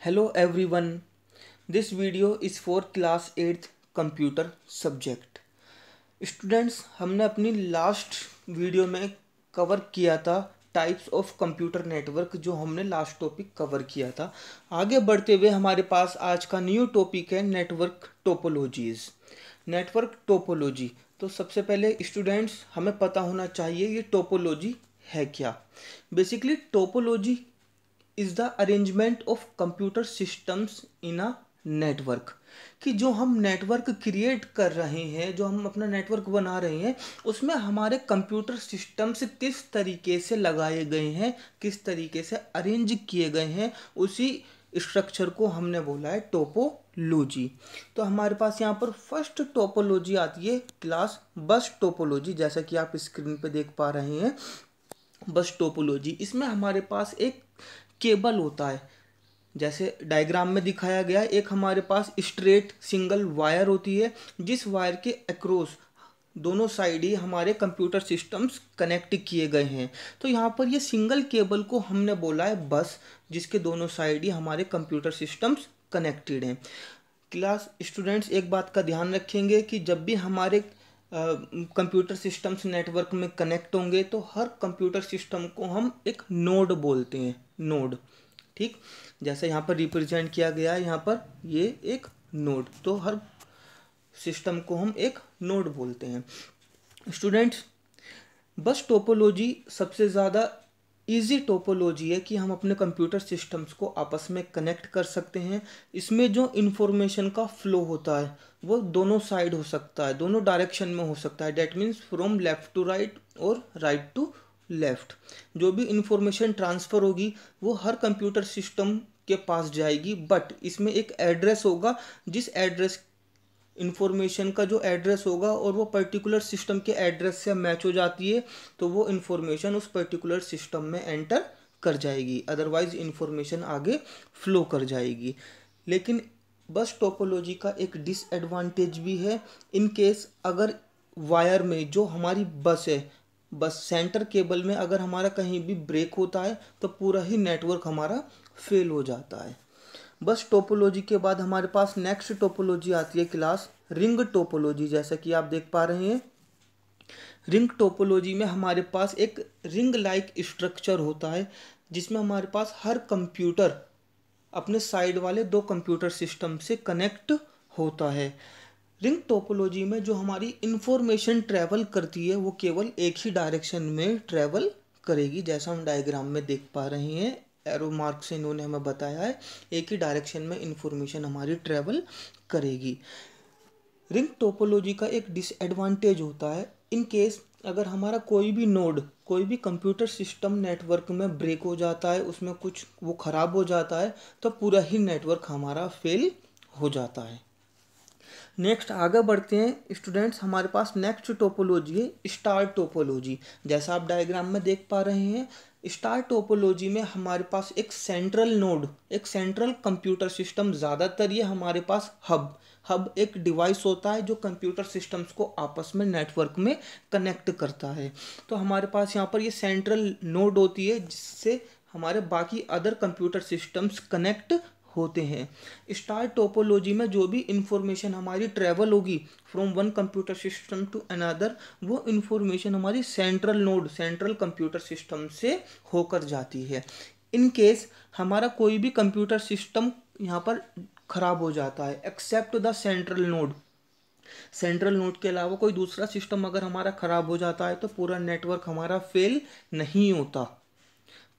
Hello everyone. This video is for class 8th computer subject. Students, हमने अपनी last video में cover किया था टाइप्स ऑफ कंप्यूटर नेटवर्क, जो हमने लास्ट टॉपिक कवर किया था। आगे बढ़ते हुए हमारे पास आज का न्यू टॉपिक है नेटवर्क टोपोलॉजीज। नेटवर्क टोपोलॉजी, तो सबसे पहले स्टूडेंट्स हमें पता होना चाहिए ये टोपोलॉजी है क्या। Basically topology is the arrangement of computer systems in a network, कि जो हम नेटवर्क क्रिएट कर रहे हैं, जो हम अपना नेटवर्क बना रहे हैं, उसमें हमारे कंप्यूटर सिस्टम्स किस तरीके से लगाए गए हैं, किस तरीके से अरेंज किए गए हैं, उसी स्ट्रक्चर को हमने बोला है टोपोलॉजी। तो हमारे पास यहाँ पर फर्स्ट टोपोलॉजी आती है क्लास बस टोपोलॉजी, जैसा कि आप स्क्रीन पे देख पा रहे हैं। बस टोपोलॉजी, इसमें हमारे पास एक केबल होता है, जैसे डायग्राम में दिखाया गया है। एक हमारे पास स्ट्रेट सिंगल वायर होती है, जिस वायर के अक्रॉस दोनों साइड ही हमारे कंप्यूटर सिस्टम्स कनेक्ट किए गए हैं। तो यहाँ पर ये सिंगल केबल को हमने बोला है बस, जिसके दोनों साइड ही हमारे कंप्यूटर सिस्टम्स कनेक्टेड हैं। क्लास स्टूडेंट्स एक बात का ध्यान रखेंगे कि जब भी हमारे कंप्यूटर सिस्टम्स नेटवर्क में कनेक्ट होंगे तो हर कंप्यूटर सिस्टम को हम एक नोड बोलते हैं, नोड। ठीक, जैसे यहाँ पर रिप्रेजेंट किया गया है, यहाँ पर ये एक नोड, तो हर सिस्टम को हम एक नोड बोलते हैं। स्टूडेंट्स, बस टोपोलॉजी सबसे ज़्यादा इजी टोपोलॉजी है कि हम अपने कंप्यूटर सिस्टम्स को आपस में कनेक्ट कर सकते हैं। इसमें जो इन्फॉर्मेशन का फ्लो होता है वो दोनों साइड हो सकता है, दोनों डायरेक्शन में हो सकता है। That means from left to right और राइट टू लेफ़्ट। जो भी इंफॉर्मेशन ट्रांसफ़र होगी वो हर कंप्यूटर सिस्टम के पास जाएगी, बट इसमें एक एड्रेस होगा, जिस एड्रेस इन्फॉर्मेशन का जो एड्रेस होगा और वो पर्टिकुलर सिस्टम के एड्रेस से मैच हो जाती है, तो वो इन्फॉर्मेशन उस पर्टिकुलर सिस्टम में एंटर कर जाएगी, अदरवाइज इन्फॉर्मेशन आगे फ्लो कर जाएगी। लेकिन बस टोपोलॉजी का एक डिसएडवांटेज भी है। इन केस अगर वायर में जो हमारी बस है, बस सेंटर केबल में अगर हमारा कहीं भी ब्रेक होता है तो पूरा ही नेटवर्क हमारा फेल हो जाता है। बस टोपोलॉजी के बाद हमारे पास नेक्स्ट टोपोलॉजी आती है क्लास रिंग टोपोलॉजी, जैसा कि आप देख पा रहे हैं। रिंग टोपोलॉजी में हमारे पास एक रिंग लाइक स्ट्रक्चर होता है, जिसमें हमारे पास हर कंप्यूटर अपने साइड वाले दो कंप्यूटर सिस्टम से कनेक्ट होता है। रिंग टोपोलॉजी में जो हमारी इंफॉर्मेशन ट्रैवल करती है वो केवल एक ही डायरेक्शन में ट्रैवल करेगी, जैसा हम डायग्राम में देख पा रहे हैं। एरो मार्क से इन्होंने हमें बताया है एक ही डायरेक्शन में इंफॉर्मेशन हमारी ट्रैवल करेगी। रिंग टोपोलॉजी का एक डिसएडवांटेज होता है, इन केस अगर हमारा कोई भी नोड, कोई भी कंप्यूटर सिस्टम नेटवर्क में ब्रेक हो जाता है, उसमें कुछ वो ख़राब हो जाता है, तो पूरा ही नेटवर्क हमारा फेल हो जाता है। नेक्स्ट आगे बढ़ते हैं स्टूडेंट्स, हमारे पास नेक्स्ट टोपोलॉजी है स्टार टोपोलॉजी। जैसा आप डायग्राम में देख पा रहे हैं, स्टार टोपोलॉजी में हमारे पास एक सेंट्रल नोड, एक सेंट्रल कंप्यूटर सिस्टम, ज़्यादातर ये हमारे पास हब एक डिवाइस होता है जो कंप्यूटर सिस्टम्स को आपस में नेटवर्क में कनेक्ट करता है। तो हमारे पास यहाँ पर ये सेंट्रल नोड होती है, जिससे हमारे बाकी अदर कंप्यूटर सिस्टम्स कनेक्ट होते हैं। स्टार टोपोलॉजी में जो भी इंफॉर्मेशन हमारी ट्रैवल होगी from one computer system to another, वो इंफॉर्मेशन हमारी central node, central computer system से होकर जाती है। इन केस हमारा कोई भी कंप्यूटर सिस्टम यहाँ पर खराब हो जाता है, except the central node, central node के अलावा कोई दूसरा सिस्टम अगर हमारा खराब हो जाता है तो पूरा नेटवर्क हमारा फेल नहीं होता,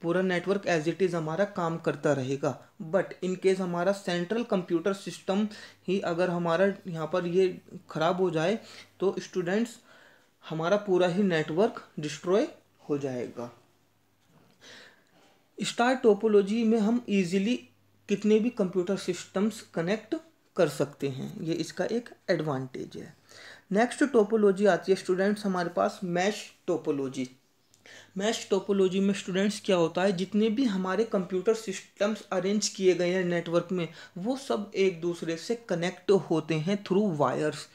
पूरा नेटवर्क एज इट इज़ हमारा काम करता रहेगा। बट इन केस हमारा सेंट्रल कंप्यूटर सिस्टम ही अगर हमारा यहाँ पर ये ख़राब हो जाए तो स्टूडेंट्स हमारा पूरा ही नेटवर्क डिस्ट्रॉय हो जाएगा। स्टार टोपोलॉजी में हम इजीली कितने भी कंप्यूटर सिस्टम्स कनेक्ट कर सकते हैं, ये इसका एक एडवांटेज है। नेक्स्ट टोपोलॉजी आती है स्टूडेंट्स हमारे पास मैश टोपोलॉजी। मैश टोपोलॉजी में स्टूडेंट्स क्या होता है, जितने भी हमारे कंप्यूटर सिस्टम्स अरेंज किए गए हैं नेटवर्क में, वो सब एक दूसरे से कनेक्ट होते हैं थ्रू वायर्स।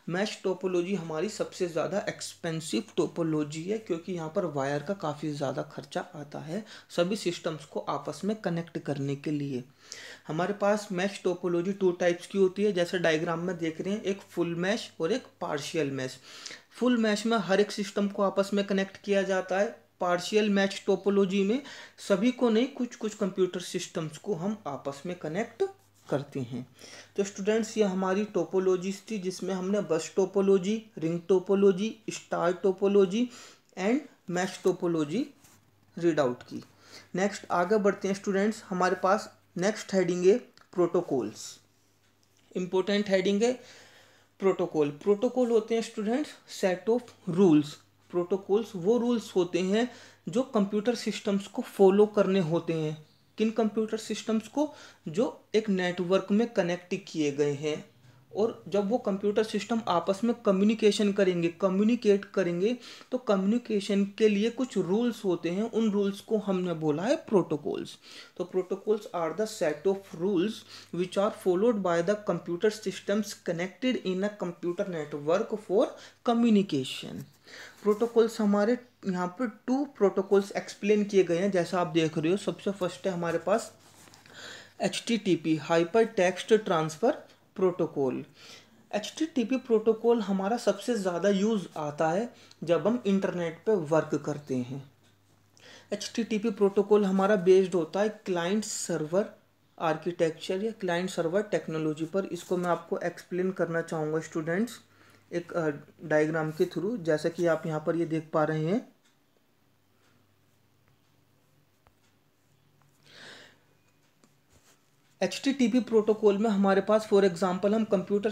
मैश टोपोलॉजी हमारी सबसे ज़्यादा एक्सपेंसिव टोपोलॉजी है, क्योंकि यहाँ पर वायर का काफ़ी ज़्यादा खर्चा आता है सभी सिस्टम्स को आपस में कनेक्ट करने के लिए। हमारे पास मैश टोपोलॉजी 2 टाइप्स की होती है, जैसे डायग्राम में देख रहे हैं, एक फुल मैश और एक पार्शियल मैश। फुल मैश में हर एक सिस्टम को आपस में कनेक्ट किया जाता है। पार्शियल मैश टोपोलॉजी में सभी को नहीं, कुछ कुछ कंप्यूटर सिस्टम्स को हम आपस में कनेक्ट करते हैं। तो स्टूडेंट्स, ये हमारी टोपोलॉजीज थी, जिसमें हमने बस topology, ring topology, star topology and mesh topology read out की। नेक्स्ट आगे बढ़ते हैं स्टूडेंट्स। हमारे पास नेक्स्ट हेडिंग है प्रोटोकॉल्स। इंपॉर्टेंट हेडिंग है प्रोटोकॉल। प्रोटोकॉल होते हैं students set of rules. Protocols वो रूल्स होते हैं जो कंप्यूटर सिस्टम्स को फॉलो करने होते हैं। किन कंप्यूटर सिस्टम्स को? जो एक नेटवर्क में कनेक्ट किए गए हैं, और जब वो कंप्यूटर सिस्टम आपस में कम्युनिकेट करेंगे तो कम्युनिकेशन के लिए कुछ रूल्स होते हैं। उन रूल्स को हमने बोला है प्रोटोकॉल्स। तो protocols are the set of rules which are followed by the computer systems connected in a computer network for communication. Protocols हमारे यहाँ पर 2 प्रोटोकॉल्स एक्सप्लेन किए गए हैं, जैसा आप देख रहे हो। सबसे फर्स्ट है हमारे पास HTTP hyper text transfer protocol. HTTP protocol हमारा सबसे ज़्यादा यूज़ आता है जब हम इंटरनेट पे वर्क करते हैं। HTTP प्रोटोकॉल हमारा बेस्ड होता है क्लाइंट सर्वर आर्किटेक्चर या क्लाइंट सर्वर टेक्नोलॉजी पर। इसको मैं आपको एक्सप्लेन करना चाहूँगा स्टूडेंट्स एक डायग्राम के थ्रू, जैसा कि आप यहाँ पर ये देख पा रहे हैं। HTTP प्रोटोकॉल में हमारे पास फॉर एग्जांपल हम कंप्यूटर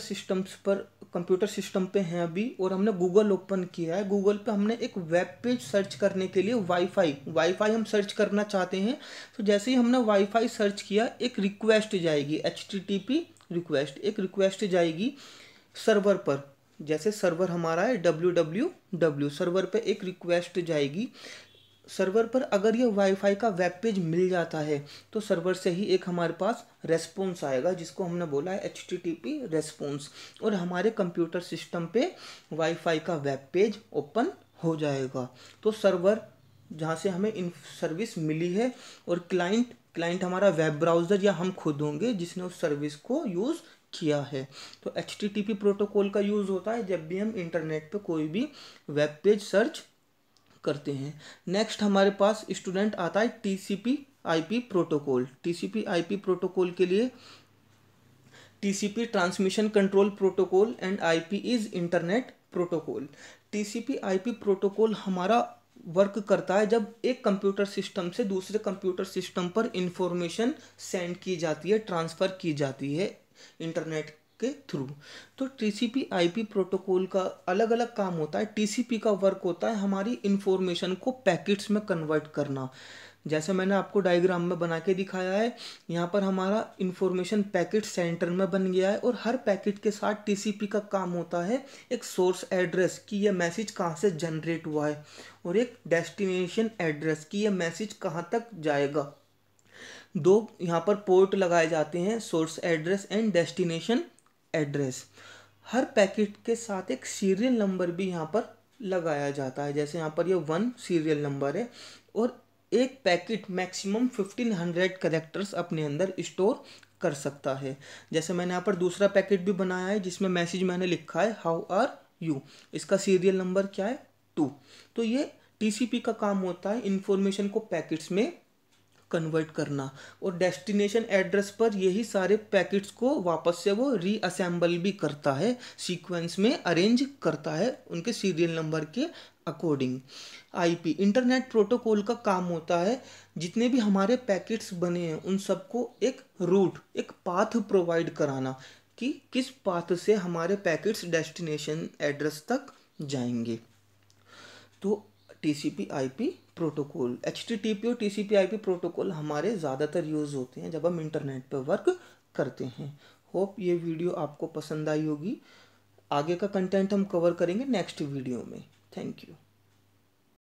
सिस्टम पे हैं अभी, और हमने गूगल ओपन किया है। गूगल पे हमने एक वेब पेज सर्च करने के लिए वाईफाई हम सर्च करना चाहते हैं। तो जैसे ही हमने वाईफाई सर्च किया, एक रिक्वेस्ट जाएगी, HTTP रिक्वेस्ट, एक रिक्वेस्ट जाएगी सर्वर पर। जैसे सर्वर हमारा है www, सर्वर पे एक रिक्वेस्ट जाएगी। सर्वर पर अगर ये वाईफाई का वेब पेज मिल जाता है तो सर्वर से ही एक हमारे पास रेस्पॉन्स आएगा, जिसको हमने बोला है HTTP रेस्पॉन्स, और हमारे कंप्यूटर सिस्टम पे वाईफाई का वेब पेज ओपन हो जाएगा। तो सर्वर जहाँ से हमें इन सर्विस मिली है, और क्लाइंट हमारा वेब ब्राउज़र या हम खुद होंगे जिसने उस सर्विस को यूज़ किया है। तो HTTP प्रोटोकॉल का यूज़ होता है जब भी हम इंटरनेट पे कोई भी वेब पेज सर्च करते हैं। नेक्स्ट हमारे पास स्टूडेंट आता है TCP/IP प्रोटोकॉल। TCP/IP प्रोटोकॉल के लिए TCP transmission control protocol and IP is internet protocol. TCP/IP protocol हमारा वर्क करता है जब एक कंप्यूटर सिस्टम से दूसरे कंप्यूटर सिस्टम पर इंफॉर्मेशन सेंड की जाती है, ट्रांसफ़र की जाती है इंटरनेट के थ्रू। तो TCP/IP प्रोटोकॉल का अलग अलग काम होता है। TCP का वर्क होता है हमारी इंफॉर्मेशन को पैकेट्स में कन्वर्ट करना। जैसे मैंने आपको डायग्राम में बना के दिखाया है, यहाँ पर हमारा इंफॉर्मेशन पैकेट सेंटर में बन गया है, और हर पैकेट के साथ TCP का काम होता है एक सोर्स एड्रेस कि यह मैसेज कहाँ से जनरेट हुआ है, और एक डेस्टिनेशन एड्रेस कि यह मैसेज कहाँ तक जाएगा। 2 यहाँ पर पोर्ट लगाए जाते हैं, source address and destination address. Her packet के साथ एक सीरियल नंबर भी यहाँ पर लगाया जाता है। जैसे यहाँ पर ये 1 सीरियल नंबर है, और एक पैकेट मैक्सिमम 1500 कैरेक्टर्स अपने अंदर स्टोर कर सकता है। जैसे मैंने यहाँ पर दूसरा पैकेट भी बनाया है जिसमें मैसेज मैंने लिखा है हाउ आर यू, इसका सीरियल नंबर क्या है 2। तो ये TCP का काम होता है इंफॉर्मेशन को पैकेट्स में कन्वर्ट करना, और डेस्टिनेशन एड्रेस पर यही सारे पैकेट्स को वापस से वो रीअसेंबल भी करता है, सीक्वेंस में अरेंज करता है उनके सीरियल नंबर के अकॉर्डिंग। IP इंटरनेट प्रोटोकॉल का काम होता है जितने भी हमारे पैकेट्स बने हैं उन सबको एक रूट, एक पाथ प्रोवाइड कराना कि किस पाथ से हमारे पैकेट्स डेस्टिनेशन एड्रेस तक जाएंगे। तो TCP/IP प्रोटोकॉल, HTTP और TCP/IP प्रोटोकॉल हमारे ज़्यादातर यूज़ होते हैं जब हम इंटरनेट पर वर्क करते हैं। होप ये वीडियो आपको पसंद आई होगी। आगे का कंटेंट हम कवर करेंगे नेक्स्ट वीडियो में। Thank you.